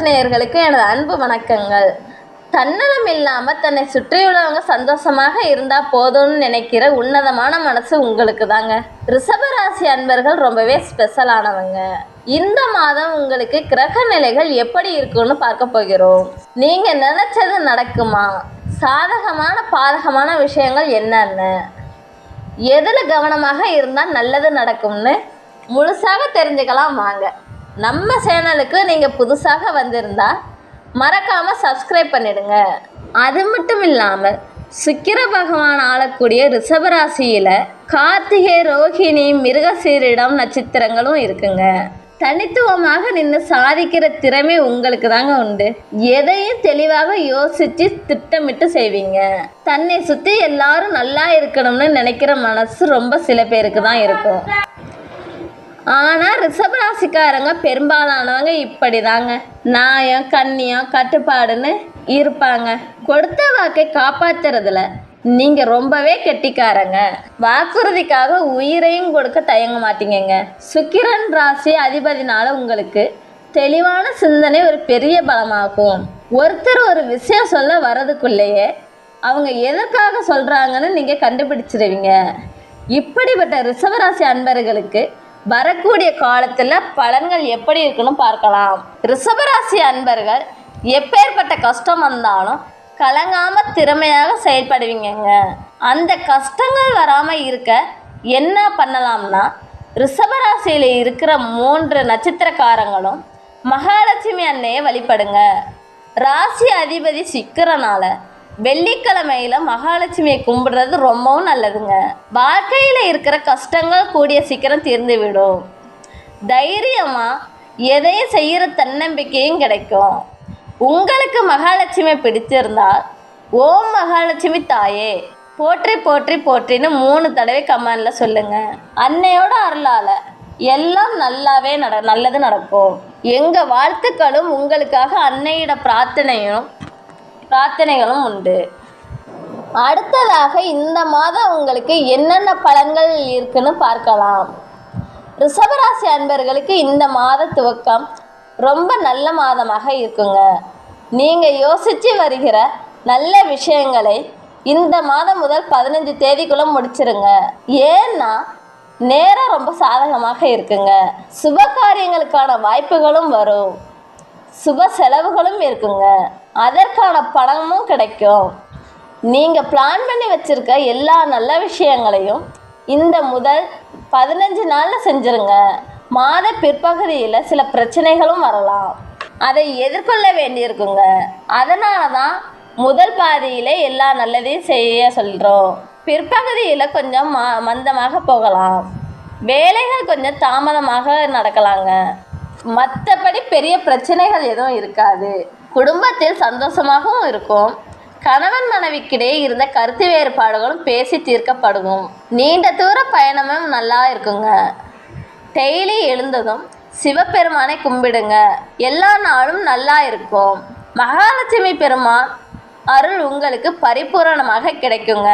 நேயர்களுக்கு எனது அன்பு வணக்கங்கள். தன்னலம் இல்லாமல் தன்னை சுற்றியுள்ளவங்க சந்தோஷமாக இருந்தால் போதும்னு நினைக்கிற உன்னதமான மனசு உங்களுக்கு தாங்க. ரிஷபராசி அன்பர்கள் ரொம்பவே ஸ்பெஷலானவங்க. இந்த மாதம் உங்களுக்கு கிரக நிலைகள் எப்படி இருக்குன்னு பார்க்க போகிறோம். நீங்கள் நினைச்சது நடக்குமா? சாதகமான பாதகமான விஷயங்கள் என்னென்ன, எதில் கவனமாக இருந்தால் நல்லது நடக்கும்னு முழுசாக தெரிஞ்சுக்கலாம் வாங்க. நம்ம சேனலுக்கு நீங்கள் புதுசாக வந்திருந்தா மறக்காமல் சப்ஸ்கிரைப் பண்ணிடுங்க. அது மட்டும் இல்லாமல் சுக்கிர பகவான் ஆளக்கூடிய ரிஷபராசியில் கார்த்திகை, ரோஹிணி, மிருகசீரிடம் நட்சத்திரங்களும் இருக்குங்க. தனித்துவமாக நின்று சாதிக்கிற திறமை உங்களுக்கு தாங்க உண்டு. எதையும் தெளிவாக யோசித்து திட்டமிட்டு செய்வீங்க. தன்னை சுற்றி எல்லாரும் நல்லா இருக்கணும்னு நினைக்கிற மனசு ரொம்ப சில பேருக்கு தான் இருக்கும். ஆனால் ரிஷபராசிக்காரங்க பெரும்பாலானவங்க இப்படி தாங்க. நியாயம், கண்ணியம், கட்டுப்பாடுன்னு இருப்பாங்க. கொடுத்த வாக்கை காப்பாற்றுறதுல நீங்கள் ரொம்பவே கெட்டிக்காரங்க. வாக்குறுதிக்காக உயிரையும் கொடுக்க தயங்க மாட்டீங்க. சுக்கிரன் ராசி அதிபதினால உங்களுக்கு தெளிவான சிந்தனை ஒரு பெரிய பலமாகும். ஒருத்தர் ஒரு விஷயம் சொல்ல வர்றதுக்குள்ளேயே அவங்க எதற்காக சொல்கிறாங்கன்னு நீங்கள் கண்டுபிடிச்சிருவீங்க. இப்படிப்பட்ட ரிஷபராசி அன்பர்களுக்கு வரக்கூடிய காலத்தில் பலன்கள் எப்படி இருக்குன்னு பார்க்கலாம். ரிஷபராசி அன்பர்கள் எப்பேற்பட்ட கஷ்டம் வந்தாலும் கலங்காமல் திறமையாக செயல்படுவீங்க. அந்த கஷ்டங்கள் வராமல் இருக்க என்ன பண்ணலாம்னா, ரிஷபராசியில் இருக்கிற 3 நட்சத்திரக்காரங்களும் மகாலட்சுமி அன்னையை வழிபடுங்க. ராசி அதிபதி சுக்கிரனால வெள்ளிக்கிழமையில் மகாலட்சுமியை கும்பிடுறது ரொம்பவும் நல்லதுங்க. வாழ்க்கையில் இருக்கிற கஷ்டங்கள் கூடிய சீக்கிரம் தீர்ந்து விடும். தைரியமாக எதையும் செய்கிற தன்னம்பிக்கையும் கிடைக்கும். உங்களுக்கு மகாலட்சுமி பிடிச்சிருந்தால் ஓம் மகாலட்சுமி தாயே போற்றி போற்றி போற்றின்னு 3 தடவை கமெண்டில் சொல்லுங்கள். அன்னையோட அருளால் எல்லாம் நல்லாவே நல்லது நடக்கும். எங்கள் வாழ்த்துக்களும் உங்களுக்காக அன்னையிட பிரார்த்தனைகளும் உண்டு. அடுத்ததாக இந்த மாதம் உங்களுக்கு என்னென்ன பலன்கள் இருக்குன்னு பார்க்கலாம். ரிஷபராசி அன்பர்களுக்கு இந்த மாத துவக்கம் ரொம்ப நல்ல மாதமாக இருக்குங்க. நீங்கள் யோசித்து வருகிற நல்ல விஷயங்களை இந்த மாதம் முதல் 15 தேதிக்குள்ளே முடிச்சிருங்க. ஏன்னா நேரம் ரொம்ப சாதகமாக இருக்குங்க. சுப காரியங்களுக்கான வாய்ப்புகளும் வரும். சுப செலவுகளும் இருக்குங்க. அதற்கான பணமும் கிடைக்கும். நீங்கள் பிளான் பண்ணி வச்சுருக்க எல்லா நல்ல விஷயங்களையும் இந்த முதல் 15 நாளில் செஞ்சுருங்க. மாத பிற்பகுதியில் சில பிரச்சனைகளும் வரலாம். அதை எதிர்கொள்ள வேண்டியிருக்குங்க. அதனால தான் முதல் பாதியில் எல்லா நல்லதையும் செய்ய சொல்கிறோம். பிற்பகுதியில் கொஞ்சம் மந்தமாக போகலாம். வேலைகள் கொஞ்சம் தாமதமாக நடக்கலாங்க. மற்றபடி பெரிய பிரச்சனைகள் எதுவும் இருக்காது. குடும்பத்தில் சந்தோஷமாகவும் இருக்கும். கணவன் மனைவிக்கிடையே இருந்த கருத்து வேறுபாடுகளும் பேசி தீர்க்கப்படும். நீண்ட தூர பயணமும் நல்லா இருக்குங்க. டெய்லி எழுந்ததும் சிவபெருமானை கும்பிடுங்க. எல்லா நாளும் நல்லா இருக்கும். மகாலட்சுமி பெருமான் அருள் உங்களுக்கு பரிபூரணமாக கிடைக்குங்க.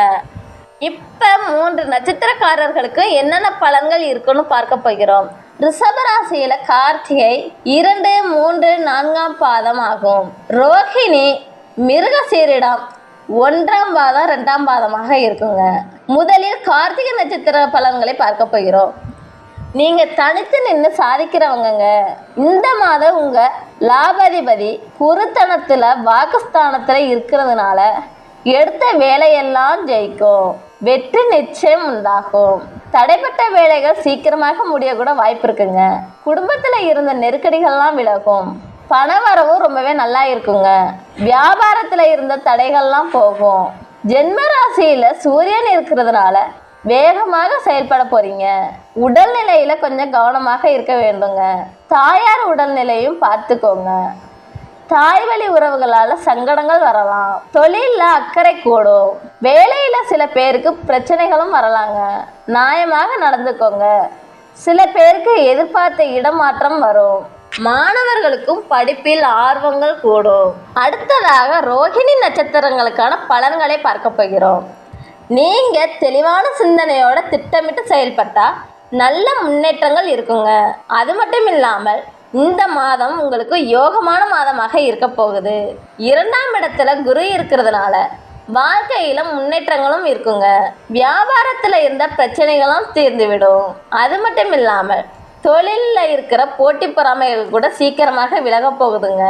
இப்போ 3 நட்சத்திரக்காரர்களுக்கு என்னென்ன பலன்கள் இருக்குன்னு பார்க்க போகிறோம். ரிஷபராசியில் கார்த்திகை 2, 3, 4ஆம் பாதம் ஆகும். ரோஹிணி, மிருகசீரிடம் 1ஆம் பாதம், 2ஆம் பாதமாக இருக்குங்க. முதலில் கார்த்திகை நட்சத்திர பலன்களை பார்க்க போகிறோம். நீங்கள் தனித்து நின்று சாதிக்கிறவங்க. இந்த மாதம் உங்கள் லாபாதிபதி குருத்தனத்தில் வாக்குஸ்தானத்தில் இருக்கிறதுனால எடுத்த வேலையெல்லாம் ஜெயிக்கும். வெற்றி நிச்சயம் உண்டாகும். தடைப்பட்ட வேலைகள் சீக்கிரமாக முடிய கூட வாய்ப்பு இருக்குங்க. குடும்பத்தில் இருந்த நெருக்கடிகள்லாம் விலகும். பண வரவும் ரொம்பவே நல்லா இருக்குங்க. வியாபாரத்தில் இருந்த தடைகள்லாம் போகும். ஜென்மராசியில் சூரியன் இருக்கிறதுனால வேகமாக செயல்பட போறீங்க. உடல்நிலையில் கொஞ்சம் கவனமாக இருக்க வேண்டுங்க. தாயார் உடல்நிலையும் பார்த்துக்கோங்க. தாய் வழி உறவுகளால் சங்கடங்கள் வரலாம். தொழிலில் அக்கறை கூடும். வேலையில் சில பேருக்கு பிரச்சனைகளும் வரலாங்க. நியாயமாக நடந்துக்கோங்க. சில பேருக்கு எதிர்பார்த்த இடமாற்றம் வரும். மாணவர்களுக்கும் படிப்பில் ஆர்வங்கள் கூடும். அடுத்ததாக ரோஹிணி நட்சத்திரங்களுக்கான பலன்களை பார்க்க போகிறோம். நீங்கள் தெளிவான சிந்தனையோட திட்டமிட்டு செயல்பட்டால் நல்ல முன்னேற்றங்கள் இருக்குங்க. அது மட்டும் இல்லாமல் இந்த மாதம் உங்களுக்கு யோகமான மாதமாக இருக்க போகுது. 2ஆம் இடத்துல குரு இருக்கிறதுனால வாழ்க்கையில முன்னேற்றங்களும் இருக்குங்க. வியாபாரத்துல இருந்த பிரச்சனைகளும் தீர்ந்துவிடும். அது மட்டும் இல்லாமல் தொழிலில் இருக்கிற போட்டி பொறாமைகள் கூட சீக்கிரமாக விலக போகுதுங்க.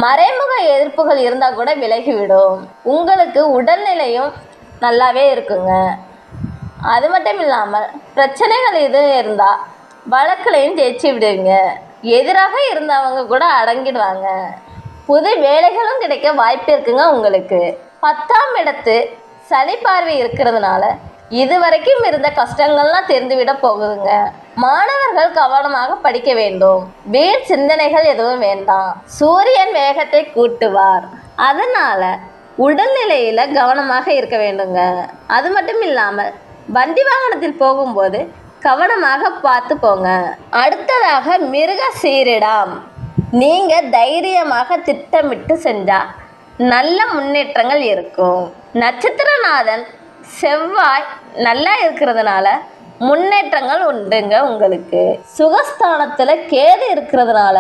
மறைமுக எதிர்ப்புகள் இருந்தால் கூட விலகிவிடும். உங்களுக்கு உடல்நிலையும் நல்லாவே இருக்குங்க. அது மட்டும் இல்லாமல் பிரச்சனைகள் எதுவும் இருந்தால் வழக்குலையும் ஜெயிச்சு விடுவீங்க. எதிராக இருந்தவங்க கூட அடங்கிடுவாங்க. புது வேலைகளும் கிடைக்க வாய்ப்பு இருக்குங்க. உங்களுக்கு 10ஆம் இடத்து சனி பார்வை இருக்கிறதுனால இதுவரைக்கும் இருந்த கஷ்டங்கள்லாம் தெரிந்துவிட போகுதுங்க. மாணவர்கள் கவனமாக படிக்க வேண்டும். வீண் சிந்தனைகள் எதுவும் வேண்டாம். சூரியன் வேகத்தை கூட்டுவார். அதனால உடல்நிலையில கவனமாக இருக்க வேண்டுங்க. அது மட்டும் இல்லாமல் வண்டி வாகனத்தில் போகும்போது கவனமாக பார்த்து போங்க. அடுத்ததாக மிருக சீரிடம். நீங்க தைரியமாக திட்டமிட்டு செஞ்சா நல்ல முன்னேற்றங்கள் இருக்கும். நட்சத்திரநாதன் செவ்வாய் நல்லா இருக்கிறதுனால முன்னேற்றங்கள் உண்டுங்க. உங்களுக்கு சுகஸ்தானத்துல கேது இருக்கிறதுனால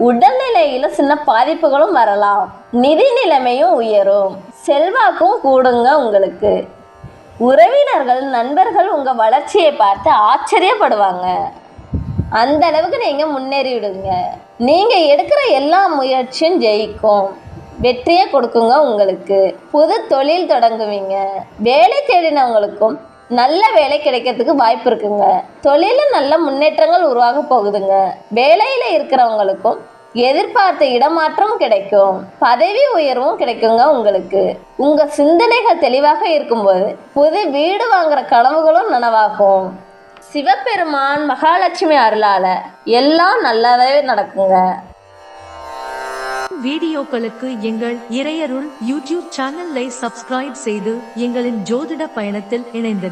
உடல்நிலையில சின்ன பாதிப்புகளும் வரலாம். நிதி நிலைமையும் உயரும். செல்வாக்கும் கூடுங்க. உங்களுக்கு உறவினர்கள் நண்பர்கள் உங்க வளர்ச்சியை பார்த்து ஆச்சரியப்படுவாங்க. அந்த அளவுக்கு நீங்க முன்னேறிவிடுங்க. நீங்க எடுக்கிற எல்லா முயற்சியும் ஜெயிக்கும். வெற்றியை கொடுக்குங்க. உங்களுக்கு புது தொழில் தொடங்குவீங்க. வேலை தேடினவங்களுக்கும் நல்ல வேலை கிடைக்கிறதுக்கு வாய்ப்பு இருக்குங்க. தொழிலில் நல்ல முன்னேற்றங்கள் உருவாக போகுதுங்க. வேலையில இருக்கிறவங்களுக்கும் எதிர்பார்த்த இடமாற்றம் கிடைக்கும். பதவி உயர்வும் கிடைக்குங்க. உங்களுக்கு உங்க சிந்தனைகள் தெளிவாக இருக்கும்போது புது வீடு வாங்குற கனவுகளும் நனவாகும். சிவபெருமான் மகாலட்சுமி அருளால எல்லாம் நல்லதாவே நடக்குங்க. வீடியோக்களுக்கு எங்கள் இறையருள் யூடியூப் சேனலை சப்ஸ்கிரைப் செய்து எங்களின் ஜோதிட பயணத்தில் இணைந்தது.